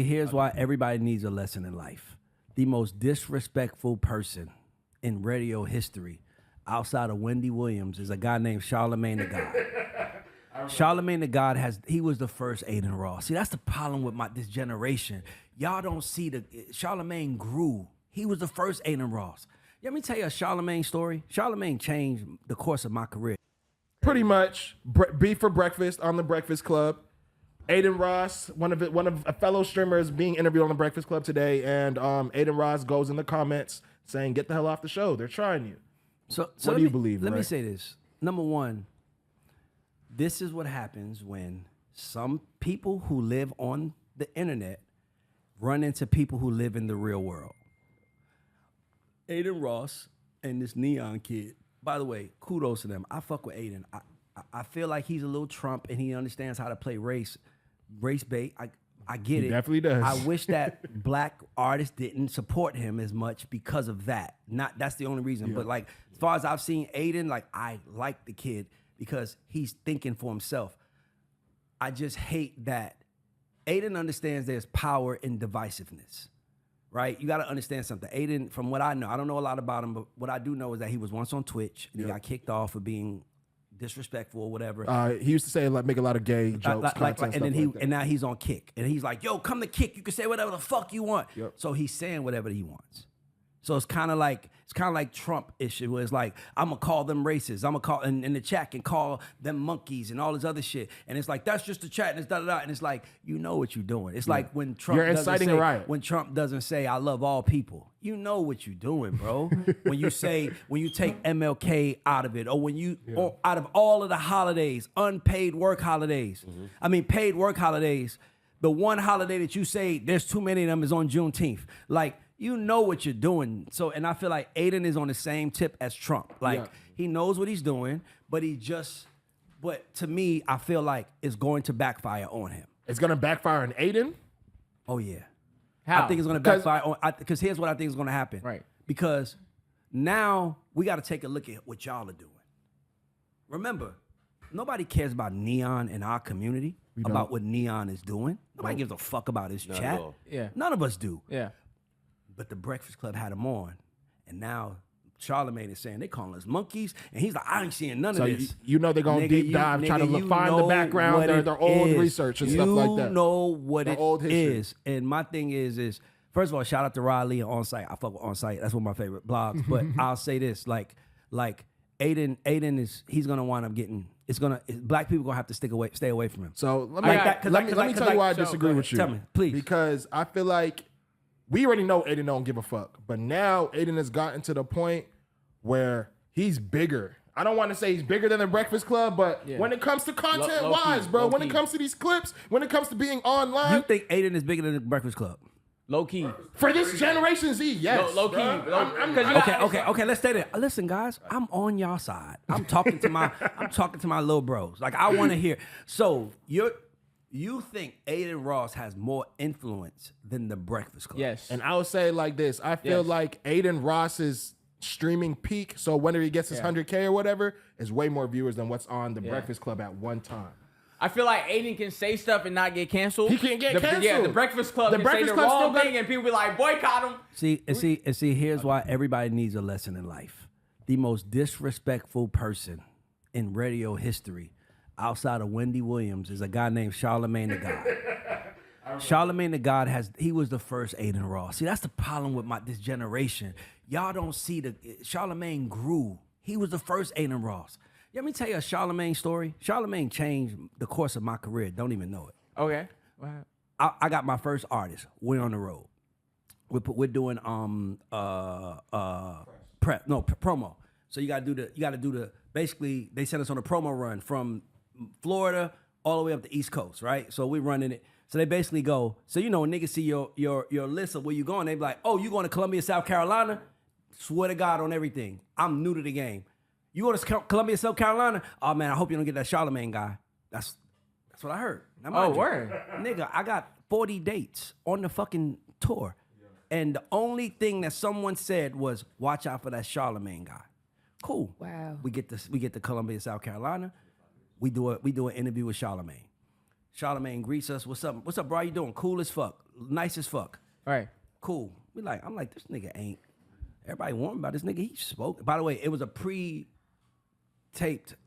Here's why everybody needs a lesson in life. The most disrespectful person in radio history outside of Wendy Williams is a guy named Charlemagne the God. Charlemagne the God he was the first Adin Ross. See, that's the problem with this generation. Y'all don't see Charlemagne grew. He was the first Adin Ross. Let me tell you a Charlemagne story. Charlemagne changed the course of my career. Pretty much, beef for breakfast on the Breakfast Club. Adin Ross, one of a fellow streamers, being interviewed on the Breakfast Club today, and Adin Ross goes in the comments saying, "Get the hell off the show. They're trying you." So what do you believe? Let me say this. Number one, this is what happens when some people who live on the internet run into people who live in the real world. Adin Ross and this Neon kid. By the way, kudos to them. I fuck with Aiden. I feel like he's a little Trump and he understands how to play race bait. I get it. He definitely does. I wish that black artists didn't support him as much because of that. That's the only reason. Yeah. But like as far as I've seen Aiden, like I like the kid because he's thinking for himself. I just hate that Aiden understands there's power in divisiveness. Right? You got to understand something. Aiden, from what I know, I don't know a lot about him, but what I do know is that he was once on Twitch and he got kicked off for being disrespectful or whatever. He used to say, make a lot of gay jokes, and now he's on Kick. And he's like, yo, come to Kick. You can say whatever the fuck you want. Yep. So he's saying whatever he wants. So it's kind of like Trump issue where it's like, I'm going to call them racist. I'm going to call in the chat and call them monkeys and all this other shit. And it's like, that's just the chat and it's da-da-da. And it's like, you know what you're doing. It's like when Trump You're inciting a riot. When Trump doesn't say, I love all people. You know what you're doing, bro. when you take MLK out of it or or out of all of the holidays, unpaid work holidays. Mm-hmm. I mean, paid work holidays. The one holiday that you say there's too many of them is on Juneteenth. Like, you know what you're doing. So, and I feel like Aiden is on the same tip as Trump. Like, he knows what he's doing, but but to me, I feel like it's going to backfire on him. It's going to backfire on Aiden? Oh, yeah. How? I think it's going to backfire on, because here's what I think is going to happen. Right. Because now we got to take a look at what y'all are doing. Remember, nobody cares about Neon in our community, about what Neon is doing. Nobody gives a fuck about his chat. Yeah. None of us do. Yeah. But the Breakfast Club had him on, and now Charlemagne is saying they calling us monkeys, and he's like, I ain't seeing none of this. You know they're going to deep dive, try to find the background, their old research and stuff like that. You know what it is. And my thing is, first of all, shout out to Riley on Site. I fuck with On Site. That's one of my favorite blogs. But I'll say this, like Aiden he's going to wind up getting, black people going to have to stay away from him. So let me tell you why I disagree with you. Tell me, please. Because I feel like we already know Aiden don't give a fuck. But now Aiden has gotten to the point where he's bigger. I don't want to say he's bigger than the Breakfast Club, but when it comes to content-wise, bro, when it comes to these clips, when it comes to being online. You think Aiden is bigger than the Breakfast Club? Low key. For this Generation Z, yes. Low key. Okay, let's stay there. Listen, guys, I'm on y'all side. I'm talking to my little bros. Like, I want to hear. So you think Adin Ross has more influence than the Breakfast Club? Yes. And I would say like this. I feel like Adin Ross's streaming peak, so whether he gets his 100K or whatever, is way more viewers than what's on the Breakfast Club at one time. I feel like Aiden can say stuff and not get canceled. He can't get canceled. Yeah, the Breakfast Club can say the wrong thing and people be like, boycott him. See, here's why everybody needs a lesson in life. The most disrespectful person in radio history outside of Wendy Williams is a guy named Charlemagne the God. Charlemagne the God he was the first Adin Ross. See, that's the problem with this generation. Y'all don't see Charlemagne grew. He was the first Adin Ross. Let me tell you a Charlemagne story. Charlemagne changed the course of my career. Don't even know it. Okay. I got my first artist. We're on the road. We're doing promo. So you gotta do the basically they sent us on a promo run from Florida all the way up the East Coast, right? So we're running it. So they basically go, so when niggas see your list of where you going, they be like, oh, you going to Columbia, South Carolina? Swear to God on everything. I'm new to the game. You going to Columbia, South Carolina? Oh man, I hope you don't get that Charlemagne guy. That's what I heard. Now, word. Nigga, I got 40 dates on the fucking tour. And the only thing that someone said was, watch out for that Charlemagne guy. Cool. Wow. We get to Columbia, South Carolina. We do an interview with Charlemagne. Charlemagne greets us. What's up? What's up, bro? How you doing? Cool as fuck. Nice as fuck. Right. Cool. I'm like, this nigga ain't. Everybody warned about this nigga. He spoke. By the way, it was a pre-taped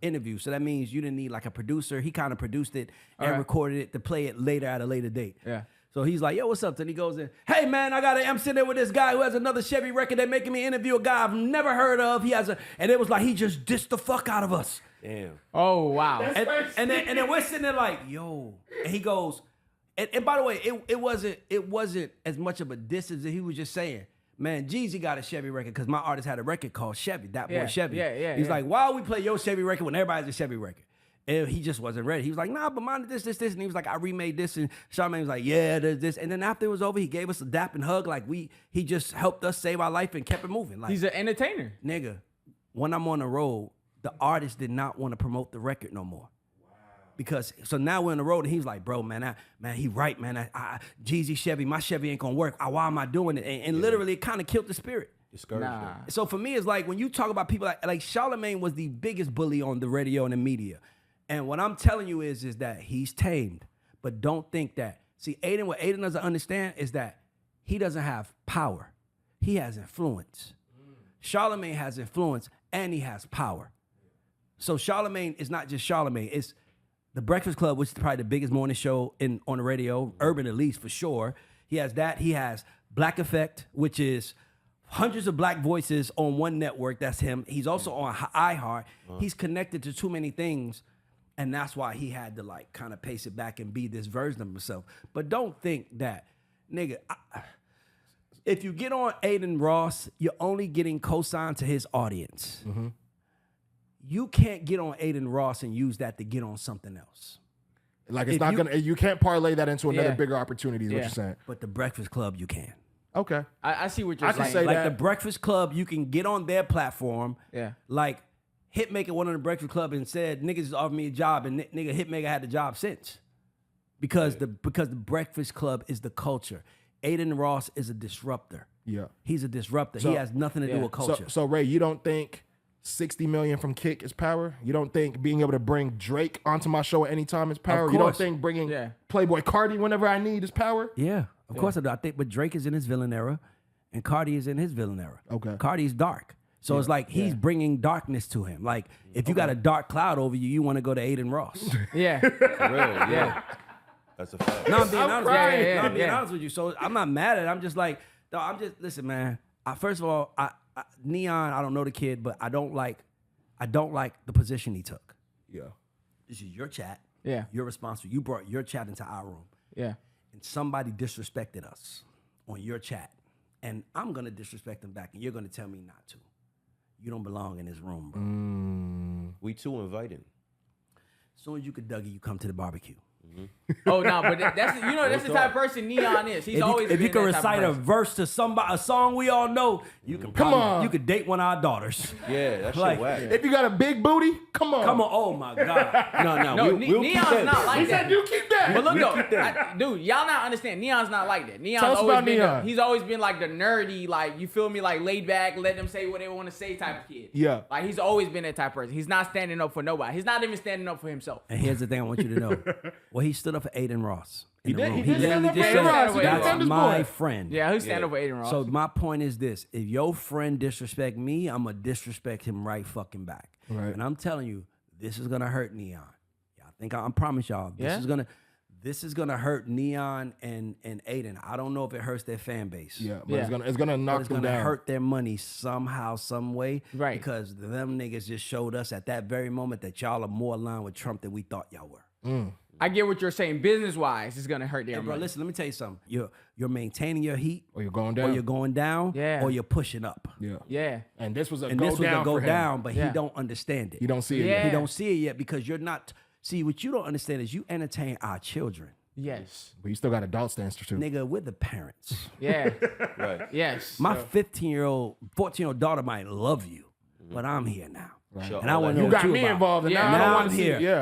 interview, so that means you didn't need like a producer. He kind of produced it and recorded it to play it later at a later date. Yeah. So he's like, yo, what's up? And he goes in, hey man, I'm sitting there with this guy who has another Chevy record. They're making me interview a guy I've never heard of. And it was like he just dissed the fuck out of us. Damn. Oh wow. And then we're sitting there like, yo. And he goes, and by the way, it wasn't as much of a diss as he was just saying, man, Jeezy got a Chevy record because my artist had a record called Chevy, that boy Chevy. He's like, why would we play your Chevy record when everybody has a Chevy record? And he just wasn't ready. He was like, nah, but mine this. And he was like, I remade this. And Charlemagne was like, yeah, there's this. And then after it was over, he gave us a dap and hug. Like he just helped us save our life and kept it moving. Like, he's an entertainer. Nigga, when I'm on the road, the artist did not want to promote the record no more. Because so now we're on the road and he's like, bro, man, he right, man. Jeezy Chevy, my Chevy ain't gonna work. Why am I doing it? And literally, it kind of killed the spirit. Discouraged them. So for me, it's like when you talk about people like Charlemagne was the biggest bully on the radio and the media. And what I'm telling you is that he's tamed, but don't think that. See, what Aiden doesn't understand is that he doesn't have power. He has influence. Charlemagne has influence and he has power. So Charlemagne is not just Charlemagne. It's the Breakfast Club, which is probably the biggest morning show on the radio, urban at least for sure. He has that. He has Black Effect, which is hundreds of black voices on one network. That's him. He's also on iHeart. He's connected to too many things, and that's why he had to like kind of pace it back and be this version of himself. But don't think that, nigga. If you get on Adin Ross, you're only getting co-signed to his audience. Mm-hmm. You can't get on Adin Ross and use that to get on something else. Like it's not gonna. You can't parlay that into another bigger opportunity. Is what you're saying. But the Breakfast Club, you can. Okay, I see what you're saying. I can say like that. The Breakfast Club, you can get on their platform. Yeah. Like Hitmaker went on the Breakfast Club and said, "Niggas just offered me a job," and nigga Hitmaker had the job since. Because the Breakfast Club is the culture. Adin Ross is a disruptor. Yeah, he's a disruptor. He has nothing to do with culture. So Ray, you don't think 60 million from Kick is power? You don't think being able to bring Drake onto my show at any time is power? You don't think bringing Playboy Cardi whenever I need is power? Yeah, of course I do. I think, but Drake is in his villain era, and Cardi is in his villain era. Okay, Cardi's dark, so it's like he's bringing darkness to him. Like if you got a dark cloud over you, you want to go to Adin Ross. Yeah, For real, yeah. That's a fact. No, I'm being honest. I'm being yeah. honest with you. So I'm not mad at it. I'm just like, listen, man. First of all, Neon, I don't know the kid, but I don't like the position he took. Yeah. This is your chat. Yeah. You're responsible. You brought your chat into our room. Yeah. And somebody disrespected us on your chat. And I'm going to disrespect them back, and you're going to tell me not to. You don't belong in this room, bro. We too inviting. As soon as you could, Dougie, you come to the barbecue. Oh no, but that's the type of person Neon is. He's always if you been can that type recite of a person. verse to somebody, a song we all know, you can you could date one of our daughters. Yeah, that's Like, whack. If you got a big booty, come on. Oh my God. No, we'll keep Neon's that. not like He that. said you keep that. But look though, dude, y'all not understand. Neon's not like that. Neon's Tell us always about been Neon. he's always been like the nerdy, like you feel me, like laid back, let them say what they want to say type of kid. Yeah. Like he's always been that type of person. He's not standing up for nobody. He's not even standing up for himself. And here's the thing I want you to know. Well, he stood up for Adin Ross. He in the did. room. He did stand literally up for just Adin said, Ross. He that's defended his my boy. friend. Yeah, he'll stand up for Adin Ross. So my point is this: if your friend disrespect me, I'm gonna disrespect him right fucking back. Right. And I'm telling you, this is gonna hurt Neon. Y'all think I promise y'all, this is gonna hurt Neon and Aiden. I don't know if it hurts their fan base. Yeah, but it's gonna knock It's them gonna down. hurt their money somehow, some way. Right. Because them niggas just showed us at that very moment that y'all are more aligned with Trump than we thought y'all were. I get what you're saying. Business wise, it's gonna hurt their Hey, bro, money. listen, let me tell you something. You're maintaining your heat, Or you're going down. or you're going down, Yeah. or you're pushing up. Yeah. Yeah. And this was a And go this was down a go for him. down, but Yeah. he don't understand it. You don't see it Yeah. yet. He don't see it yet because you're not. See, what you don't understand is you entertain our children. Yes. But you still got adult stands too. Nigga, we're the parents. Yeah. Right. Yes. My 14-year-old daughter might love you, but I'm here now. Right. Sure. And I want to know You what got you me about. involved, and Yeah. now I Now don't I'm want to see here. it. Yeah.